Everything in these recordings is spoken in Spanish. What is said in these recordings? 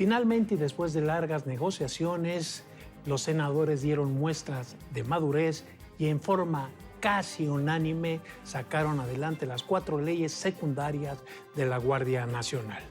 Finalmente, y después de largas negociaciones, los senadores dieron muestras de madurez y en forma casi unánime sacaron adelante las 4 leyes secundarias de la Guardia Nacional.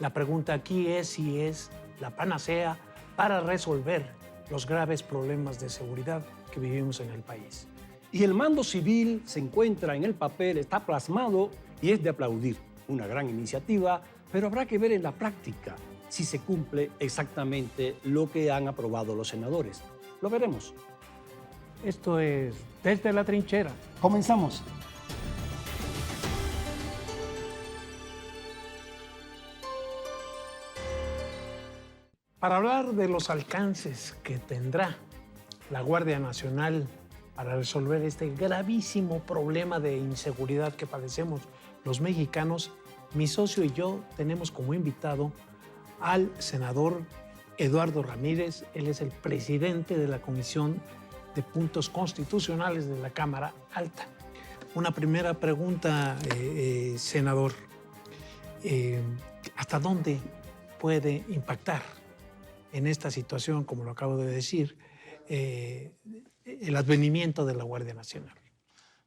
La pregunta aquí es si es la panacea para resolver los graves problemas de seguridad que vivimos en el país. Y el mando civil se encuentra en el papel, está plasmado y es de aplaudir. Una gran iniciativa, pero habrá que ver en la práctica si se cumple exactamente lo que han aprobado los senadores. Lo veremos. Esto es Desde la Trinchera. Comenzamos. Para hablar de los alcances que tendrá la Guardia Nacional para resolver este gravísimo problema de inseguridad que padecemos los mexicanos, mi socio y yo tenemos como invitado al senador Eduardo Ramírez. Él es el presidente de la Comisión de Puntos Constitucionales de la Cámara Alta. Una primera pregunta, senador. ¿Hasta dónde puede impactar en esta situación, como lo acabo de decir, el advenimiento de la Guardia Nacional?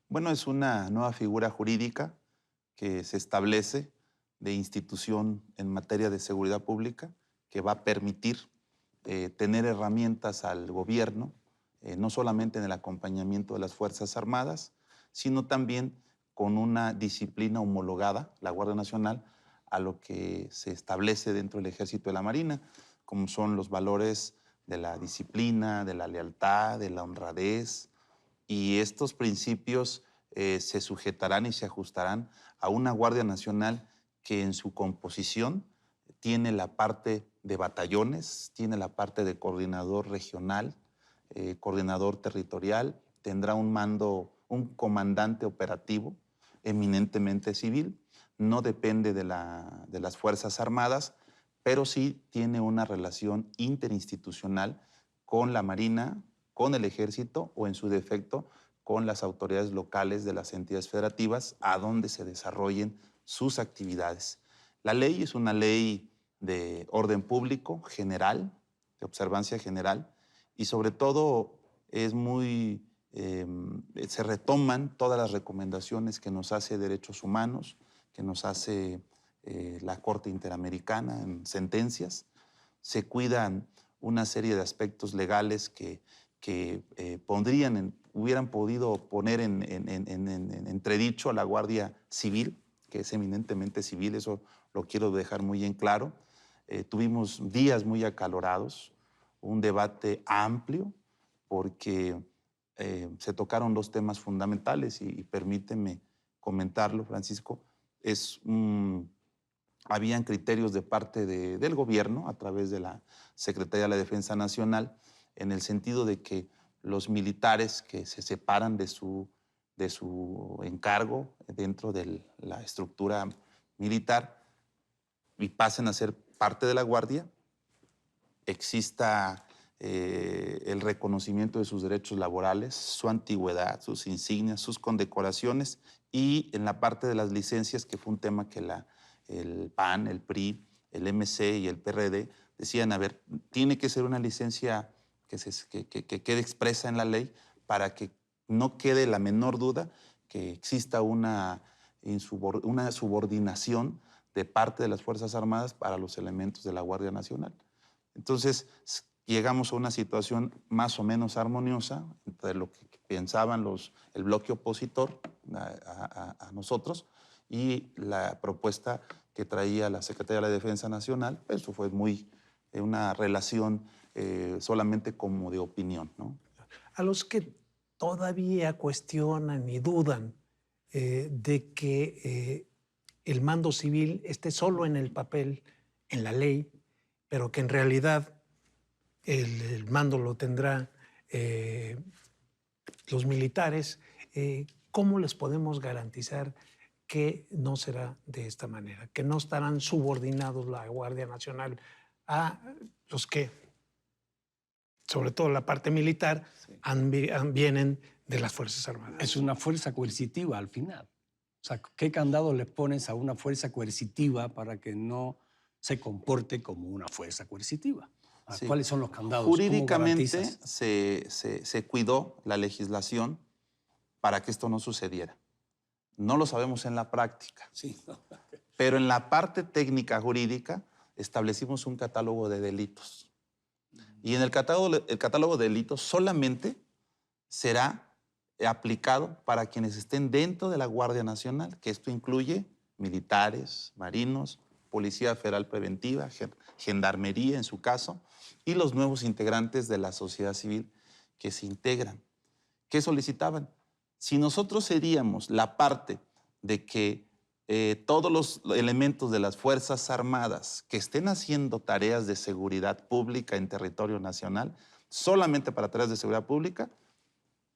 Bueno, es una nueva figura jurídica que se establece de institución en materia de seguridad pública que va a permitir tener herramientas al gobierno, no solamente en el acompañamiento de las Fuerzas Armadas, sino también con una disciplina homologada, la Guardia Nacional, a lo que se establece dentro del Ejército y la Marina, como son los valores de la disciplina, de la lealtad, de la honradez, y estos principios se sujetarán y se ajustarán a una Guardia Nacional que en su composición tiene la parte de batallones, tiene la parte de coordinador regional, coordinador territorial, tendrá un mando, un comandante operativo eminentemente civil, no depende de las Fuerzas Armadas, pero sí tiene una relación interinstitucional con la Marina, con el Ejército o en su defecto con las autoridades locales de las entidades federativas a donde se desarrollen sus actividades. La ley es una ley de orden público general, de observancia general, y sobre todo es se retoman todas las recomendaciones que nos hace Derechos Humanos, que nos hace la Corte Interamericana en sentencias. Se cuidan una serie de aspectos legales que hubieran podido poner en entredicho a la Guardia Civil, que es eminentemente civil, eso lo quiero dejar muy en claro. Tuvimos días muy acalorados, un debate amplio, porque se tocaron 2 temas fundamentales y permíteme comentarlo, Francisco. Habían criterios de parte del gobierno a través de la Secretaría de la Defensa Nacional en el sentido de que los militares que se separan de su encargo dentro de la estructura militar y pasen a ser parte de la Guardia, exista el reconocimiento de sus derechos laborales, su antigüedad, sus insignias, sus condecoraciones, y en la parte de las licencias, que fue un tema que el PAN, el PRI, el MC y el PRD decían, a ver, tiene que ser una licencia que quede expresa en la ley para que no quede la menor duda que exista una subordinación de parte de las Fuerzas Armadas para los elementos de la Guardia Nacional. Entonces, llegamos a una situación más o menos armoniosa entre lo que pensaban el bloque opositor a nosotros y la propuesta que traía la Secretaría de la Defensa Nacional. Eso fue una relación solamente como de opinión, ¿no? A los que todavía cuestionan y dudan de que el mando civil esté solo en el papel, en la ley, pero que en realidad el mando lo tendrá los militares, ¿cómo les podemos garantizar que no será de esta manera? Que no estarán subordinados la Guardia Nacional a los que, sobre todo la parte militar, sí, vienen de las Fuerzas Armadas. Es una fuerza coercitiva al final. O sea, ¿qué candado le pones a una fuerza coercitiva para que no se comporte como una fuerza coercitiva. Sí. ¿Cuáles son los candados? ¿Cómo Jurídicamente garantizas? se cuidó la legislación para que esto no sucediera. No lo sabemos en la práctica, Sí. pero en la parte técnica jurídica establecimos un catálogo de delitos. Y en el catálogo de delitos solamente será aplicado para quienes estén dentro de la Guardia Nacional, que esto incluye militares, marinos, Policía Federal Preventiva, Gendarmería en su caso, y los nuevos integrantes de la sociedad civil que se integran. ¿Qué solicitaban? Si nosotros seríamos la parte de que todos los elementos de las Fuerzas Armadas que estén haciendo tareas de seguridad pública en territorio nacional, solamente para tareas de seguridad pública,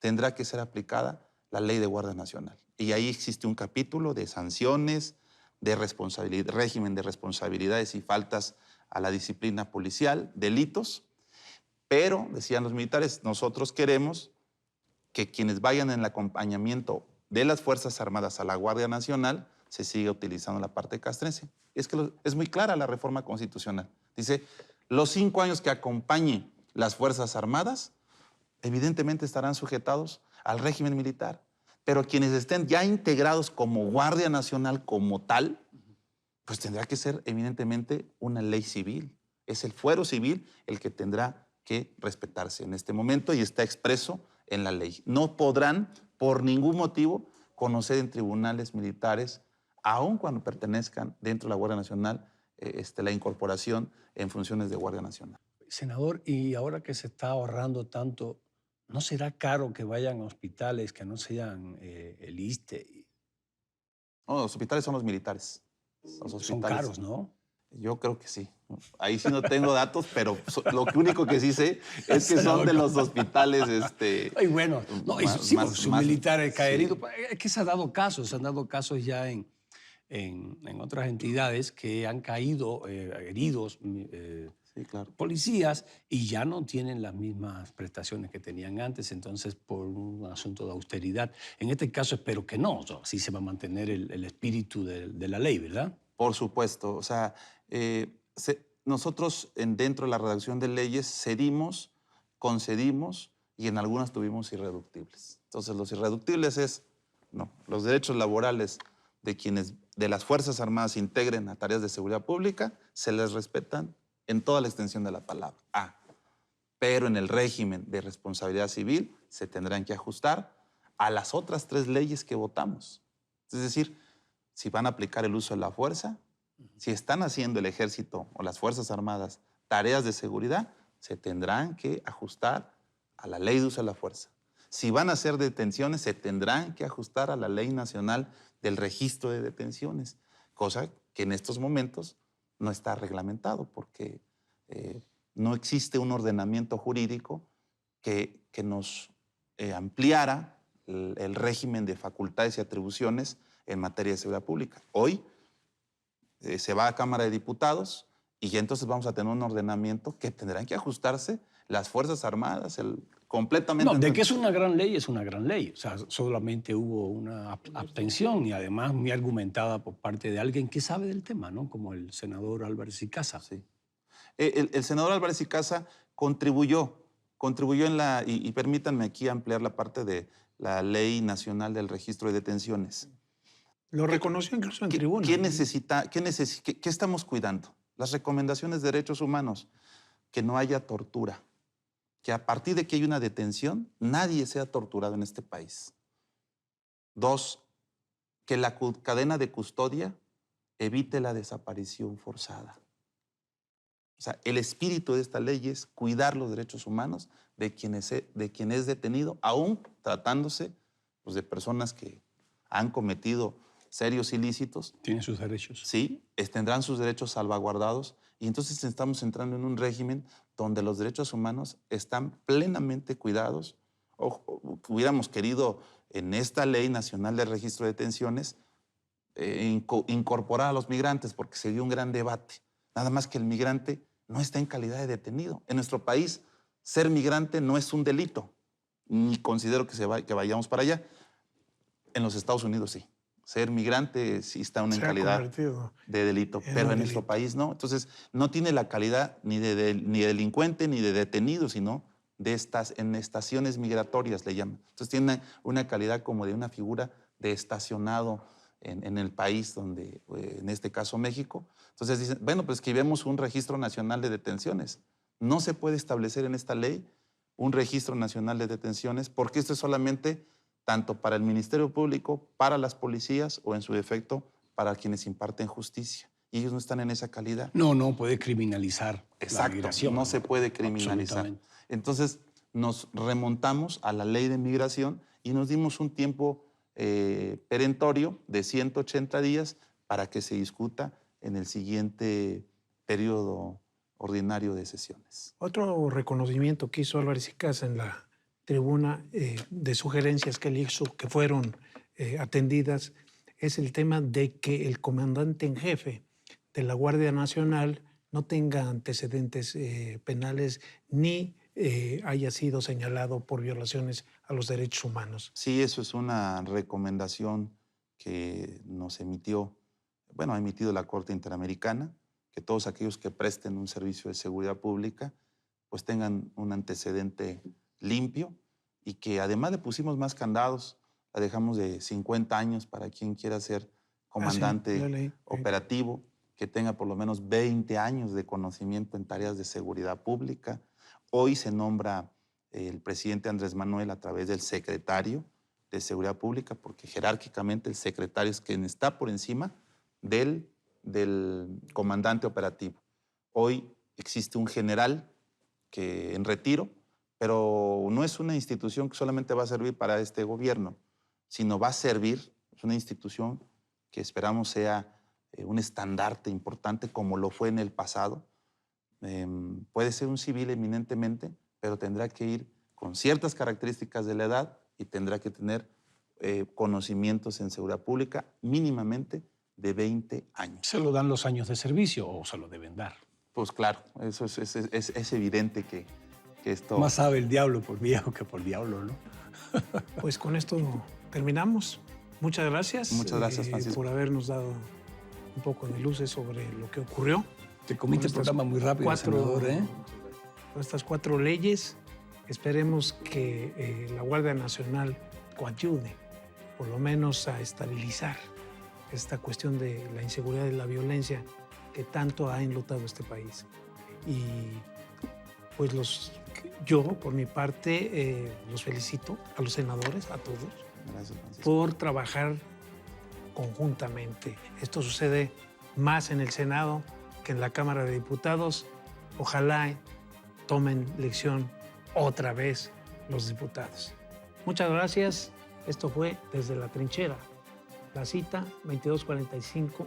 tendrá que ser aplicada la Ley de Guardia Nacional. Y ahí existe un capítulo de sanciones, de régimen de responsabilidades y faltas a la disciplina policial, delitos, pero, decían los militares, nosotros queremos que quienes vayan en el acompañamiento de las Fuerzas Armadas a la Guardia Nacional se siga utilizando la parte castrense. Es que es muy clara la reforma constitucional. Dice, los 5 años que acompañe las Fuerzas Armadas, evidentemente estarán sujetados al régimen militar, pero quienes estén ya integrados como Guardia Nacional como tal, pues tendrá que ser evidentemente una ley civil. Es el fuero civil el que tendrá que respetarse en este momento y está expreso en la ley. No podrán por ningún motivo conocer en tribunales militares, aun cuando pertenezcan dentro de la Guardia Nacional, la incorporación en funciones de Guardia Nacional. Senador, y ahora que se está ahorrando tanto, ¿no será caro que vayan a hospitales que no sean el ISSSTE? No, los hospitales son los militares. Los Son hospitales. caros, ¿no? Yo creo que sí. Ahí sí no tengo datos, pero lo único que sí sé es que son de los hospitales. Ay, bueno, no, sí, porque son militares caídos. Sí. Es que se han dado casos ya en otras entidades que han caído heridos Sí, claro. policías y ya no tienen las mismas prestaciones que tenían antes, entonces por un asunto de austeridad. En este caso espero que no, así se va a mantener el espíritu de la ley, ¿verdad? Por supuesto. O sea, nosotros dentro de la redacción de leyes cedimos, concedimos y en algunas tuvimos irreductibles. Entonces, los irreductibles no, los derechos laborales de quienes de las Fuerzas Armadas integren a tareas de seguridad pública se les respetan en toda la extensión de la palabra. Pero en el régimen de responsabilidad civil se tendrán que ajustar a las otras 3 leyes que votamos. Es decir, si van a aplicar el uso de la fuerza, si están haciendo el ejército o las Fuerzas Armadas tareas de seguridad, se tendrán que ajustar a la ley de uso de la fuerza. Si van a hacer detenciones, se tendrán que ajustar a la ley nacional del registro de detenciones, cosa que en estos momentos no está reglamentado porque no existe un ordenamiento jurídico que nos ampliara el régimen de facultades y atribuciones en materia de seguridad pública. Hoy se va a Cámara de Diputados y ya entonces vamos a tener un ordenamiento que tendrán que ajustarse las Fuerzas Armadas completamente. No, de que es una gran ley, es una gran ley. O sea, solamente hubo una abstención y además muy argumentada por parte de alguien que sabe del tema, ¿no? Como el senador Álvarez y Casa. Sí. El senador Álvarez y Casa contribuyó en y permítanme aquí ampliar la parte de la Ley Nacional del Registro de Detenciones. Lo reconoció incluso en tribuna. ¿Qué estamos cuidando? Las recomendaciones de derechos humanos, que no haya tortura, que a partir de que hay una detención, nadie sea torturado en este país. 2, que la cadena de custodia evite la desaparición forzada. O sea, el espíritu de esta ley es cuidar los derechos humanos de quien es detenido, aún tratándose pues, de personas que han cometido serios ilícitos. Tienen sus derechos. Sí, tendrán sus derechos salvaguardados y entonces estamos entrando en un régimen donde los derechos humanos están plenamente cuidados. Hubiéramos querido en esta Ley Nacional del Registro de Detenciones incorporar a los migrantes porque se dio un gran debate. Nada más que el migrante no está en calidad de detenido. En nuestro país, ser migrante no es un delito, ni considero que vayamos para allá. En los Estados Unidos sí. Ser migrante sí está en Se ha calidad convertido de delito, en pero un en nuestro delito. país no. Entonces, no tiene la calidad ni ni de delincuente ni de detenido, sino en estaciones migratorias, le llaman. Entonces, tiene una calidad como de una figura de estacionado en el país, donde, en este caso, México. Entonces, dicen, bueno, pues escribimos un registro nacional de detenciones. No se puede establecer en esta ley un registro nacional de detenciones, porque esto es solamente tanto para el Ministerio Público, para las policías o en su defecto para quienes imparten justicia. Y ellos no están en esa calidad. No puede criminalizar la Exacto, migración. no se puede criminalizar. Absolutamente. Entonces nos remontamos a la ley de migración y nos dimos un tiempo perentorio de 180 días para que se discuta en el siguiente periodo ordinario de sesiones. Otro reconocimiento que hizo Álvarez y Casa en la tribuna de sugerencias que él hizo que fueron atendidas es el tema de que el comandante en jefe de la Guardia Nacional no tenga antecedentes penales ni haya sido señalado por violaciones a los derechos humanos. Sí, eso es una recomendación que nos emitió, ha emitido la Corte Interamericana, que todos aquellos que presten un servicio de seguridad pública pues tengan un antecedente limpio y que además le pusimos más candados, la dejamos de 50 años para quien quiera ser comandante operativo, que tenga por lo menos 20 años de conocimiento en tareas de seguridad pública. Hoy se nombra el presidente Andrés Manuel a través del secretario de Seguridad Pública, porque jerárquicamente el secretario es quien está por encima del comandante operativo. Hoy existe un general que en retiro, pero no es una institución que solamente va a servir para este gobierno, sino va a servir, es una institución que esperamos sea un estandarte importante como lo fue en el pasado. Puede ser un civil eminentemente, pero tendrá que ir con ciertas características de la edad y tendrá que tener conocimientos en seguridad pública mínimamente de 20 años. ¿Se lo dan los años de servicio o se lo deben dar? Pues claro, eso es evidente que esto... Más sabe el diablo por viejo que por diablo, ¿no? Pues con esto terminamos. Muchas gracias. Muchas gracias, Francisco. Por habernos dado un poco de luces sobre lo que ocurrió. Te comiste el programa muy rápido, senador, ¿eh? Con estas 4 leyes, esperemos que la Guardia Nacional coadyuve, por lo menos a estabilizar esta cuestión de la inseguridad y la violencia que tanto ha enlutado este país. Y pues yo, por mi parte, los felicito a los senadores, a todos, Gracias, Francisco. por trabajar conjuntamente. Esto sucede más en el Senado que en la Cámara de Diputados. Ojalá tomen lección otra vez los diputados. Muchas gracias. Esto fue Desde la Trinchera. La cita, 22:45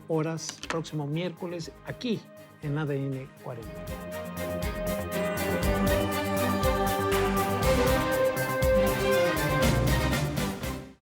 horas, próximo miércoles, aquí en ADN 40.